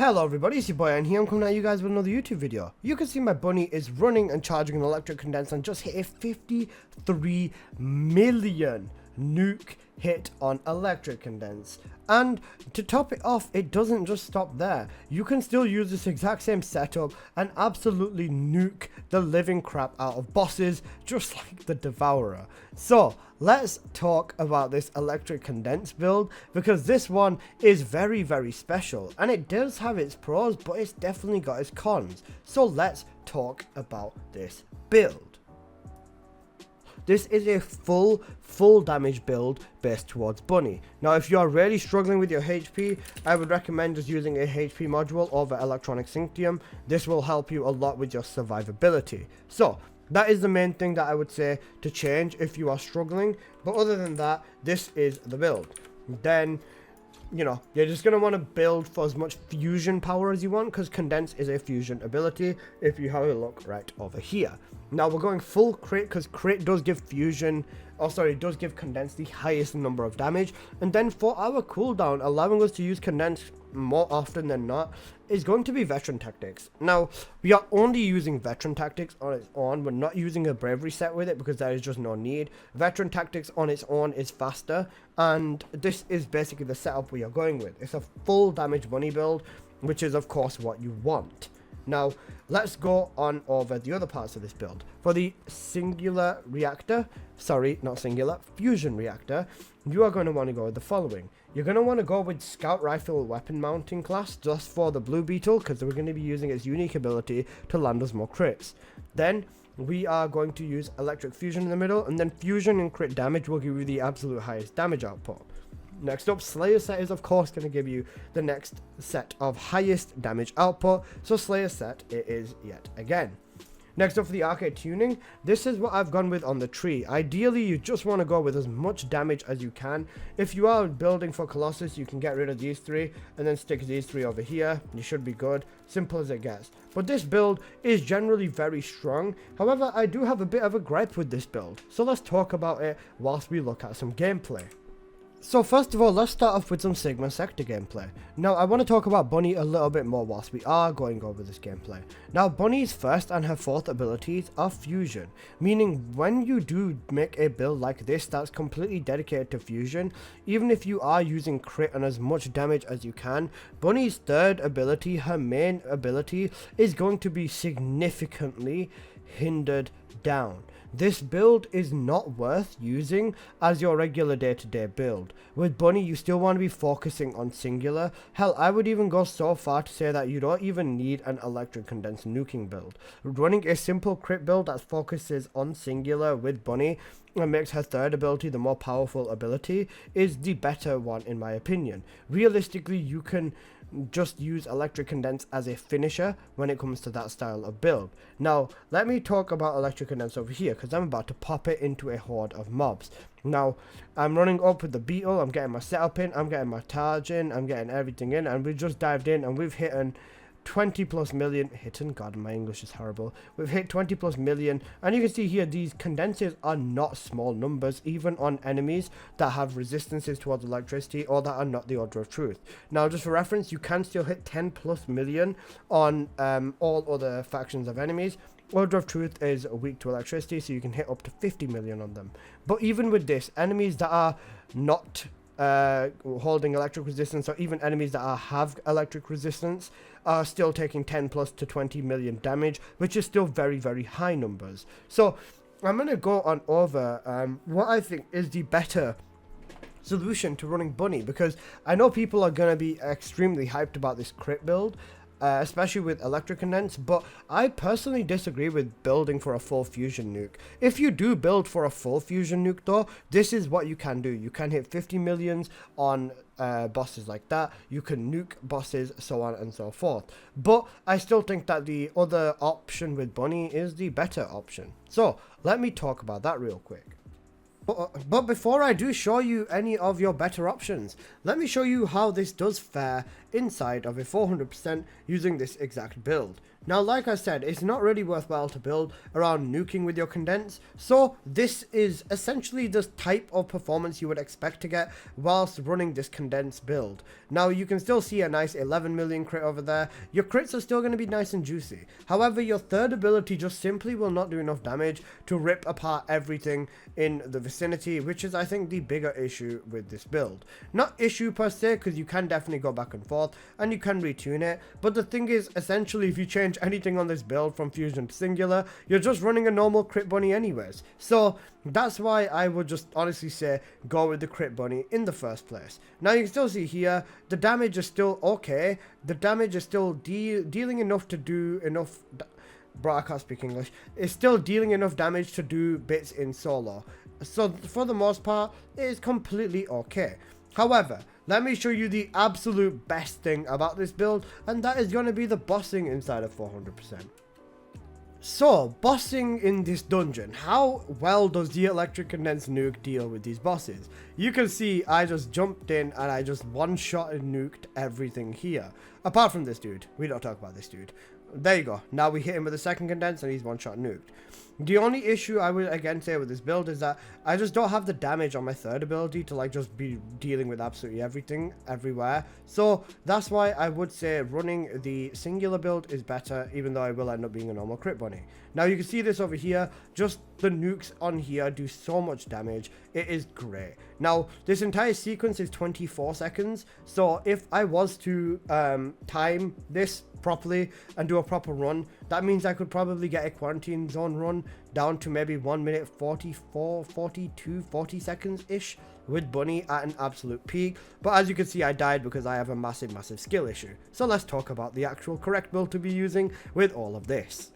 Hello everybody, it's your boy and here I'm coming at you guys with another YouTube video. You can see my bunny is running and charging an electric condense and just hit a 53 million nuke hit on electric condense. And to top it off, it doesn't just stop there. You can still use this exact same setup and absolutely nuke the living crap out of bosses, just like the Devourer. So let's talk about this electric condense build, because this one is very, very special and it does have its pros, but it's definitely got its cons. So let's talk about this build. This is a full damage build based towards bunny. Now if you are really struggling with your HP, I would recommend just using a HP module over electronic Synctium. This will help you a lot with your survivability. So that is the main thing that I would say to change if you are struggling. But other than that, this is the build. Then, you know, you're just going to want to build for as much fusion power as you want, because Condense is a fusion ability if you have a look right over here. Now we're going full crit, because crit does give fusion, it does give Condense the highest number of damage. And then for our cooldown, allowing us to use Condense more often than not is going to be Veteran Tactics. Now, we are only using Veteran Tactics on its own. We're not using a Bravery set with it because there is just no need. Veteran Tactics on its own is faster, and this is basically the setup we are going with. It's a full damage bunny build, which is of course what you want. Now, let's go on over the other parts of this build. For the singular reactor, fusion reactor, you are going to want to go with the following. You're going to want to go with Scout Rifle Weapon Mounting class just for the Blue Beetle, because we're going to be using its unique ability to land us more crits. Then we are going to use Electric Fusion in the middle, and then Fusion and crit damage will give you the absolute highest damage output. Next up, Slayer set is of course going to give you the next set of highest damage output, so Slayer set it is yet again. Next up for the arcade tuning, this is what I've gone with on the tree. Ideally, you just want to go with as much damage as you can. If you are building for Colossus, you can get rid of these three and then stick these three over here. You should be good. Simple as it gets. But this build is generally very strong. However, I do have a bit of a gripe with this build. So let's talk about it whilst we look at some gameplay. So first of all, let's start off with some Sigma Sector gameplay. Now, I want to talk about Bunny a little bit more whilst we are going over this gameplay. Now, Bunny's first and her fourth abilities are fusion, meaning when you do make a build like this that's completely dedicated to fusion, even if you are using crit and as much damage as you can, Bunny's third ability, her main ability, is going to be significantly hindered down. This build is not worth using as your regular day-to-day build. With Bunny, you still want to be focusing on singular. Hell, I would even go so far to say that you don't even need an electric condense nuking build. Running a simple crit build that focuses on singular with Bunny and makes her third ability the more powerful ability is the better one in my opinion. Realistically, you can just use electric condense as a finisher when it comes to that style of build. Now let me talk about electric condense over here, because I'm about to pop it into a horde of mobs. Now I'm running up with the beetle, I'm getting my setup in, I'm getting my charge in, I'm getting everything in, and we just dived in and we've hit 20 plus million, god, my English is horrible. We've hit 20 plus million, and you can see here these condenses are not small numbers, even on enemies that have resistances towards electricity or that are not the Order of Truth. Now just for reference, you can still hit 10 plus million on all other factions of enemies. Order of Truth is weak to electricity, so you can hit up to 50 million on them. But even with this, enemies that are not holding electric resistance, or even enemies that have electric resistance, are still taking 10 plus to 20 million damage, which is still very, very high numbers. So I'm going to go on over what I think is the better solution to running Bunny, because I know people are going to be extremely hyped about this crit build, especially with electric condense, but I personally disagree with building for a full fusion nuke. If you do build for a full fusion nuke though, this is what you can do. You can hit 50 millions on bosses like that, you can nuke bosses, so on and so forth. But I still think that the other option with Bunny is the better option. So let me talk about that real quick. But before I do show you any of your better options, let me show you how this does fare inside of a 400% using this exact build. Now, like I said, it's not really worthwhile to build around nuking with your Condense, so this is essentially the type of performance you would expect to get whilst running this Condense build. Now, you can still see a nice 11 million crit over there. Your crits are still going to be nice and juicy. However, your third ability just simply will not do enough damage to rip apart everything in the vicinity, which is, I think, the bigger issue with this build. Not issue per se, because you can definitely go back and forth, and you can retune it, but the thing is, essentially, if you change anything on this build from fusion to singular, you're just running a normal crit bunny anyways. So that's why I would just honestly say go with the crit bunny in the first place. Now you can still see here the damage is still okay. The damage is still dealing enough to do enough. Bro, I can't speak English. It's still dealing enough damage to do bits in solo. So for the most part, it is completely okay. However, let me show you the absolute best thing about this build, and that is going to be the bossing inside of 400%. So, bossing in this dungeon, how well does the Electric Condense Nuke deal with these bosses? You can see I just jumped in and I just one-shot and nuked everything here. Apart from this dude. We don't talk about this dude. There you go. Now we hit him with a second Condense and he's one-shot nuked. The only issue I would again say with this build is that I just don't have the damage on my third ability to like just be dealing with absolutely everything everywhere. So that's why I would say running the singular build is better, even though I will end up being a normal crit bunny. Now you can see this over here, just the nukes on here do so much damage. It is great. Now this entire sequence is 24 seconds. So if I was to time this properly and do a proper run, that means I could probably get a quarantine zone run down to maybe 1 minute 44, 42, 40 seconds ish with bunny at an absolute peak. But as you can see, I died because I have a massive skill issue. So let's talk about the actual correct build to be using with all of this.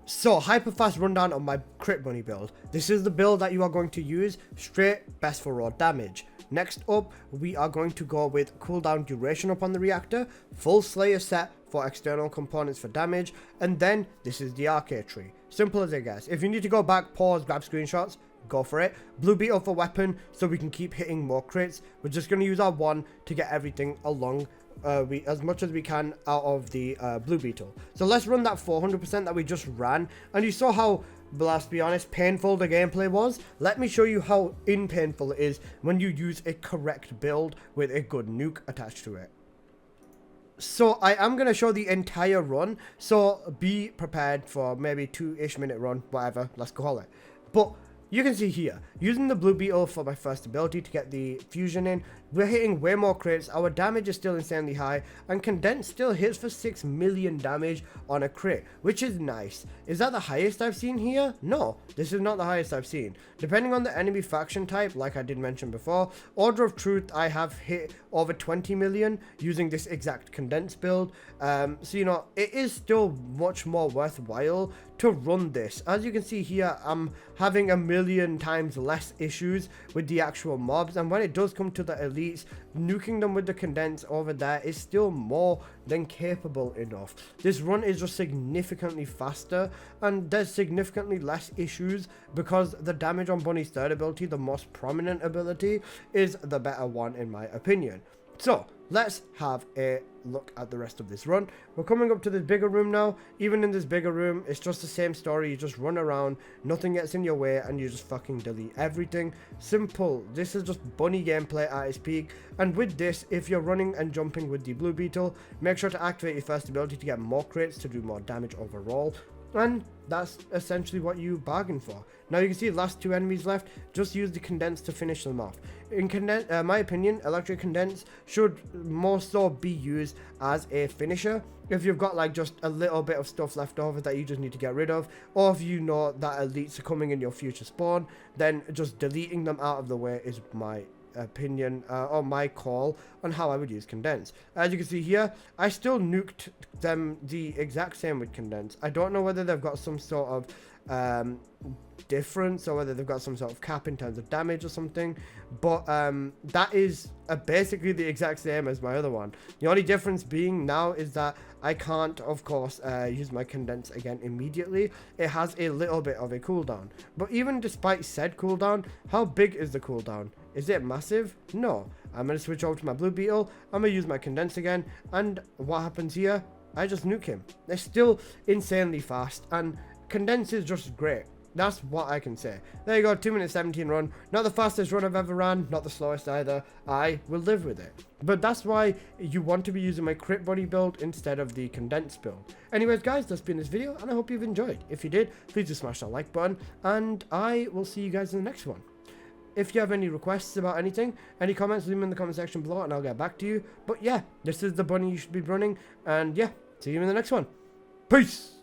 So, hyper fast rundown on my crit bunny build. This is the build that you are going to use straight best for raw damage. Next up, we are going to go with cooldown duration upon the reactor, full slayer set for external components for damage, and then this is the arcade tree. Simple as it gets. If you need to go back, pause, grab screenshots, go for it. Blue beetle for weapon so we can keep hitting more crits. We're just going to use our one to get everything along as much as we can out of the blue beetle. So let's run that 400% that we just ran, and you saw how, let's be honest, painful the gameplay was. Let me show you how painful it is when you use a correct build with a good nuke attached to it. So I am going to show the entire run, so be prepared for maybe 2-ish minute run, whatever, let's call it. But you can see here, using the blue beetle for my first ability to get the fusion in, we're hitting way more crits, our damage is still insanely high, and Condense still hits for 6 million damage on a crit, which is nice. Is that the highest I've seen here? No, this is not the highest I've seen. Depending on the enemy faction type, like I did mention before, Order of Truth, I have hit over 20 million using this exact Condense build. So, you know, it is still much more worthwhile to run this. As you can see here, I'm having a million times less issues with the actual mobs, and when it does come to the elites, nuking them with the Condense over there is still more than capable enough. This run is just significantly faster, and there's significantly less issues because the damage on Bunny's third ability, the most prominent ability, is the better one in my opinion. So let's have a look at the rest of this run. We're coming up to this bigger room now. Even in this bigger room, it's just the same story. You just run around, nothing gets in your way, and you just fucking delete everything. Simple. This is just bunny gameplay at its peak. And with this, if you're running and jumping with the blue beetle, make sure to activate your first ability to get more crits to do more damage overall. And that's essentially what you bargain for. Now you can see the last two enemies left. Just use the Condense to finish them off. In my opinion, Electric Condense should more so be used as a finisher. If you've got like just a little bit of stuff left over that you just need to get rid of, or if you know that elites are coming in your future spawn, then just deleting them out of the way is my opinion or my call on how I would use Condense. As you can see here, I still nuked them the exact same with Condense. I don't know whether they've got some sort of difference or whether they've got some sort of cap in terms of damage or something, but that is basically the exact same as my other one. The only difference being now is that I can't, of course, use my Condense again immediately. It has a little bit of a cooldown, but even despite said cooldown, how big is the cooldown? Is it massive? No. I'm going to switch over to my blue beetle. I'm going to use my Condense again, and what happens here? I just nuke him. They're still insanely fast, and Condense is just great. That's what I can say. There you go, 2 minutes 17 run. Not the fastest run I've ever ran, not the slowest either. I will live with it. But that's why you want to be using my crit body build instead of the Condense build. Anyways guys, that's been this video, and I hope you've enjoyed. If you did, please do smash that like button, and I will see you guys in the next one. If you have any requests about anything, any comments, leave them in the comment section below and I'll get back to you. But yeah, this is the bunny you should be running, and yeah, see you in the next one. Peace!